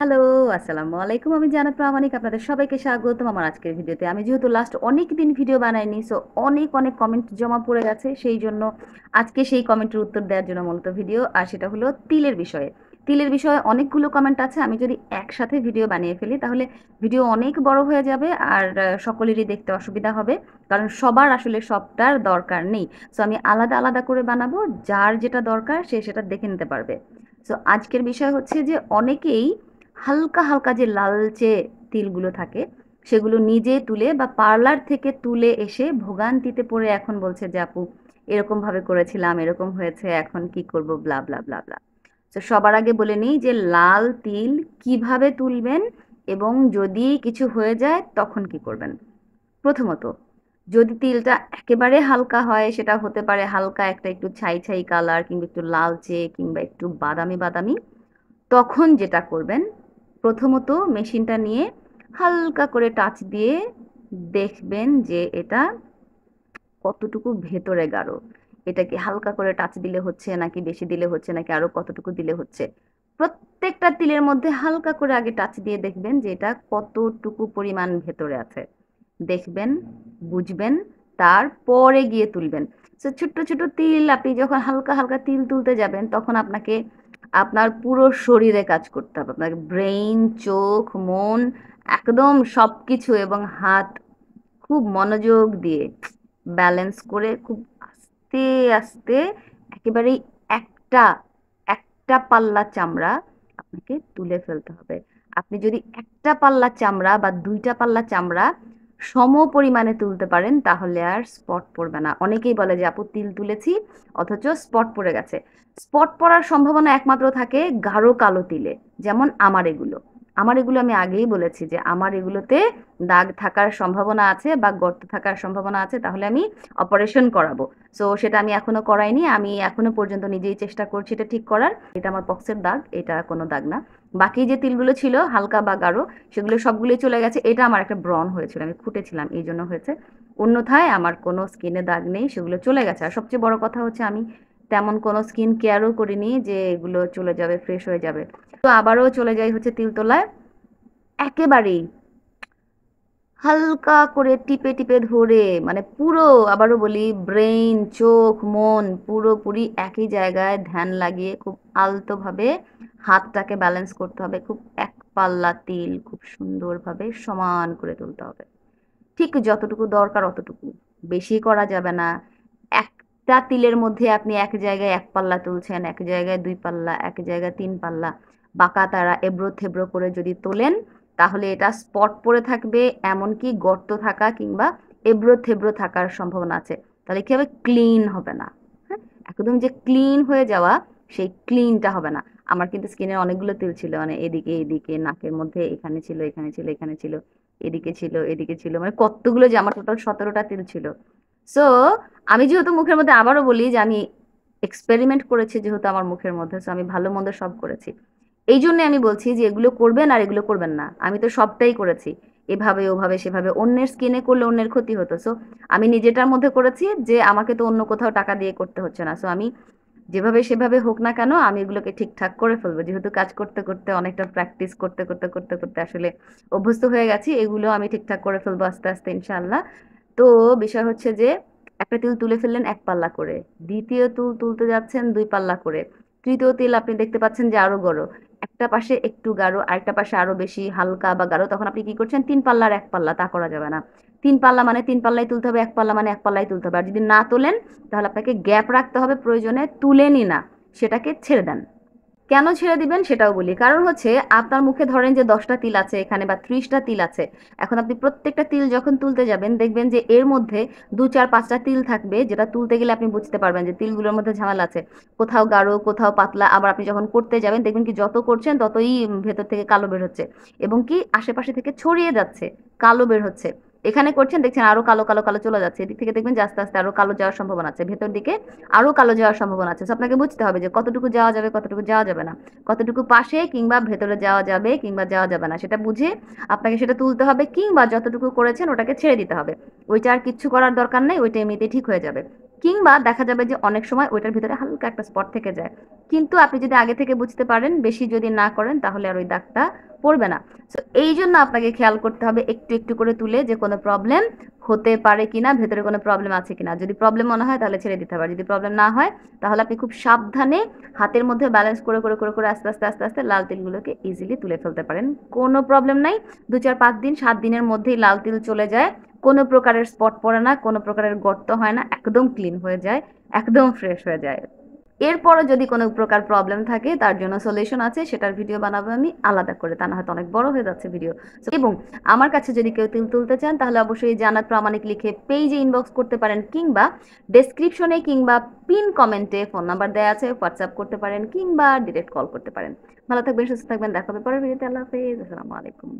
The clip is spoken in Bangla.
হ্যালো, আসসালামু আলাইকুম। আমি জান্নাত প্রামাণিক। আপনাদের সবাইকে স্বাগতম আমার আজকের ভিডিওতে। আমি যেহেতু লাস্ট অনেক দিন ভিডিও বানাইনি, সো অনেক কমেন্ট জমা পড়ে গেছে। সেই জন্য আজকে সেই কমেন্টের উত্তর দেওয়ার জন্য মূলত ভিডিও। আর সেটা হলো তিলের বিষয়ে। তিলের বিষয়ে অনেকগুলো কমেন্ট আছে। আমি যদি একসাথে ভিডিও বানিয়ে ফেলি তাহলে ভিডিও অনেক বড় হয়ে যাবে আর সকলেরই দেখতে অসুবিধা হবে। কারণ সবার আসলে সবটার দরকার নেই। সো আমি আলাদা আলাদা করে বানাবো। যার যেটা দরকার সে সেটা দেখে নিতে পারবে। সো আজকের বিষয় হচ্ছে যে অনেকেই হালকা হালকা যে লালচে তিলগুলো থাকে সেগুলো নিজে তুলে বা পার্লার থেকে তুলে এসে ভোগান্তিতে পড়ে এখন বলছে যে আপু এরকম ভাবে করেছিলাম, এরকম হয়েছে, এখন কি করব, ব্লা ব্লা ব্লা ব্লা। তো সবার আগে বলে নিই যে লাল তিল কিভাবে তুলবেন এবং যদি কিছু হয়ে যায় তখন কি করবেন। প্রথমত, যদি তিলটা একেবারে হালকা হয়, সেটা হতে পারে হালকা একটা একটু ছাই ছাই কালার কিংবা একটু লালচে কিংবা একটু বাদামি বাদামি, তখন যেটা করবেন, প্রথমত মেশিনটা নিয়ে হালকা করে টাচ দিয়ে দেখবেন যে এটা কতটুকু ভেতরে গাঢ়। এটাকে হালকা করে টাচ দিলে হচ্ছে নাকি বেশি দিলে হচ্ছে নাকি আরো কতটুকু দিলে হচ্ছে। প্রত্যেকটা তিলের মধ্যে হালকা করে আগে টাচ দিয়ে দেখবেন যে এটা কতটুকু পরিমাণ ভেতরে আছে। দেখবেন, বুঝবেন, তারপরে গিয়ে তুলবেন। তো ছোট্ট ছোট তিল আপনি যখন হালকা হালকা তিল তুলতে যাবেন তখন আপনাকে আপনার পুরো শরীরে কাজ করতে হবে। আপনাকে ব্রেইন, চোখ, মন, একদম সবকিছু এবং হাত খুব মনোযোগ দিয়ে ব্যালেন্স করে খুব আস্তে আস্তে একেবারেই একটা একটা পাল্লা চামড়া আপনাকে তুলে ফেলতে হবে। আপনি যদি একটা পাল্লা চামড়া বা দুইটা পাল্লা চামড়া সম পরিমাণে তুলতে পারেন তাহলে আর স্পট পড়বে না। অনেকেই বলে যে আপু তিল তুলেছি অথচ স্পট পড়ে গেছে। স্পট পড়ার সম্ভাবনা একমাত্র থাকে গাঢ় কালো তিলে, যেমন আমার এগুলো আমি আগেই বলেছি যে আমার এগুলোতে দাগ থাকার সম্ভাবনা আছে বা গর্ত থাকার সম্ভাবনা আছে, তাহলে আমি অপারেশন করাবো। সো সেটা আমি এখনো করাইনি। আমি এখনো পর্যন্ত নিজেই চেষ্টা করছি এটা ঠিক করার। এটা আমার পক্সের দাগ, এটা কোনো দাগ না। বাকি যে তিলগুলো ছিল হালকা বা গাঢ় সেগুলো সবগুলোই চলে গেছে। এটা আমার একটা ব্রণ হয়েছিল, আমি ফুটেছিলাম, এই জন্য হয়েছে। অন্যথায় আমার কোনো স্কিনে দাগ নেই, সেগুলো চলে গেছে। আর সবচেয়ে বড় কথা হচ্ছে আমি তেমন কোনো স্কিন কেয়ারও করিনি যে এগুলো চলে যাবে, ফ্রেশ হয়ে যাবে। তো আবারও চলে যাই হচ্ছে তিল তোলায়। একেবারেই হালকা করে টিপে টিপে ধরে, মানে পুরো, আবারও বলি, ব্রেইন, চোখ, মন পুরোপুরি একই জায়গায় ধ্যান লাগিয়ে খুব আলতোভাবে হাতটাকে ব্যালেন্স করতে হবে। খুব এক পাল্লা তিল খুব সুন্দরভাবে সমান করে তুলতে হবে। ঠিক যতটুকু দরকার অতটুকু, বেশি করা যাবে না। একটা তিলের মধ্যে আপনি এক জায়গায় এক পাল্লা তুলছেন, এক জায়গায় দুই পাল্লা, এক জায়গায় তিন পাল্লা, বাঁকা তারা এবড়ো থেবড়ো করে যদি তোলেন তাহলে এটা স্পট পড়ে থাকবে, এমনকি গর্ত থাকা কিংবা এবড়ো থেবড়ো থাকার সম্ভাবনা আছে। তাহলে কি হবে, ক্লিন হবে না। হ্যাঁ, একদম যে ক্লিন হয়ে যাওয়া, সেই ক্লিনটা হবে না। আমার কিন্তু স্কিনের অনেকগুলো তিল ছিল, মানে এদিকে এদিকে নাকের মধ্যে, এখানে ছিল, এখানে ছিল, এখানে ছিল, এদিকে ছিল, এদিকে ছিল, মানে কতগুলো, যে আমার টোটাল 17টা তিল ছিল। সো আমি যেহেতু মুখের মধ্যে, আবারও বলি যে আমি এক্সপেরিমেন্ট করেছি যেহেতু আমার মুখের মধ্যে, সো আমি ভালো মন্দ সব করেছি। এই জন্য আমি বলছি যে এগুলো করবেন আর এগুলো করবেন না। আমি তো সবটাই করেছি, এভাবে ওভাবে সেভাবে। অন্যের স্কিনে করলে অন্যের ক্ষতি হতো। সো আমি নিজেটার মধ্যে করেছি যে আমাকে তো অন্য কোথাও টাকা দিয়ে করতে হচ্ছে না। সো আমি যেভাবে সেভাবে হোক না কেন আমি এগুলোকে ঠিকঠাক করে ফেলবো, যেহেতু কাজ করতে করতে অনেকটা প্র্যাকটিস করতে করতে করতে করতে আসলে অভ্যস্ত হয়ে গেছি। এগুলো আমি ঠিকঠাক করে ফেলবো আস্তে আস্তে ইনশাআল্লাহ। তো বিষয় হচ্ছে যে একটা তিল তুলে ফেললেন এক পাল্লা করে, দ্বিতীয় তিল তুলতে যাচ্ছেন দুই পাল্লা করে, তৃতীয় তিল আপনি দেখতে পাচ্ছেন যে আরো গাঢ়, একটা পাশে একটু গাঢ় আরেকটা পাশে আরো বেশি হালকা বা গাঢ়, তখন আপনি কি করছেন, তিন পাল্লার এক পাল্লা, তা করা যাবে না। তিন পাল্লা মানে তিন পাল্লাই তুলতে হবে, এক পাল্লা মানে এক পাল্লাই তুলতে হবে। আর যদি না তোলেন তাহলে আপনাকে গ্যাপ রাখতে হবে, প্রয়োজনে তুলেনি না, সেটাকে ছেড়ে দেন। কেন ছেড়ে দিবেন সেটাও বলি। কারণ হচ্ছে আপনার মুখে ধরেন যে 10টা তিল আছে এখানে বা 30টা তিল আছে। এখন আপনি প্রত্যেকটা তিল যখন তুলতে যাবেন দেখবেন যে এর মধ্যে 2 4 5টা তিল থাকবে, যেটা তুলতে গেলে আপনি বুঝতে পারবেন যে তিলগুলোর মধ্যে ঝামেলা আছে। কোথাও গাঢ়, কোথাও পাতলা। আবার আপনি যখন করতে যাবেন দেখবেন কি যত করছেন ততই ভেতর থেকে কালো বের হচ্ছে এবং কি আশেপাশে থেকে ছড়িয়ে যাচ্ছে, কালো বের হচ্ছে। এখানে করছেন দেখছেন আরো কালো কালো কালো চলে যাচ্ছে, এদিক থেকে দেখবেন যে আস্তে আস্তে আরো কালো যাওয়ার সম্ভাবনা আছে, ভেতর দিকে আরো কালো যাওয়ার সম্ভাবনা আছে। So আপনাকে বুঝতে হবে যে কতটুকু যাওয়া যাবে কতটুকু যাওয়া যাবে না, কতটুকু পাশে কিংবা ভেতরে যাওয়া যাবে কিংবা যাওয়া যাবে না, সেটা বুঝে আপনাকে সেটা তুলতে হবে, কিংবা যতটুকু করেছেন ওটাকে ছেড়ে দিতে হবে। ওইটা আর কিচ্ছু করার দরকার নেই, ওইটা এমনিতেই ঠিক হয়ে যাবে। কিংবা দেখা যাবে যে অনেক সময় ওইটার ভিতরে হালকা একটা স্পট থেকে যায়, কিন্তু আপনি যদি আগে থেকে বুঝতে পারেন, বেশি যদি না করেন, তাহলে আর ওই দাগটা পড়বে না। সো এই জন্য আপনাকে খেয়াল করতে হবে একটু একটু করে তুলে যে কোনো প্রবলেম হতে পারে কিনা, ভেতরে কোনো প্রবলেম আছে কিনা। যদি প্রবলেম মনে হয় তাহলে ছেড়ে দিতে হবে, যদি প্রবলেম না হয় তাহলে আপনি খুব সাবধানে হাতের মধ্যে ব্যালেন্স করে করে করে করে আস্তে আস্তে আস্তে আস্তে লাল তিলগুলোকে ইজিলি তুলে ফেলতে পারেন। কোনো প্রবলেম নাই, 2 4 5 দিন 7 দিনের মধ্যেই লাল তিল চলে যায়, কোনো প্রকারের স্পট পড়ে না, কোনো প্রকারের গর্ত হয় না, একদম ক্লিন হয়ে যায়, একদম ফ্রেশ হয়ে যায়। এরপরও যদি কোনো প্রকার প্রবলেম থাকে তার জন্য সলিউশন আছে, সেটার ভিডিও বানাবো আমি আলাদা করে, তা না হয়তো অনেক বড় হয়ে যাচ্ছে ভিডিও। এবং আমার কাছে যদি কেউ তিল তুলতে চান তাহলে অবশ্যই জান্নাত প্রামাণিক লিখে পেজে ইনবক্স করতে পারেন, কিংবা ডেসক্রিপশনে কিংবা পিন কমেন্টে ফোন নাম্বার দেওয়া আছে, হোয়াটসঅ্যাপ করতে পারেন কিংবা ডিরেক্ট কল করতে পারেন। ভালো থাকবেন, সুস্থ থাকবেন, দেখা হবে পরের ভিডিওতে। আল্লাহ হাফেজ, আসসালামু আলাইকুম।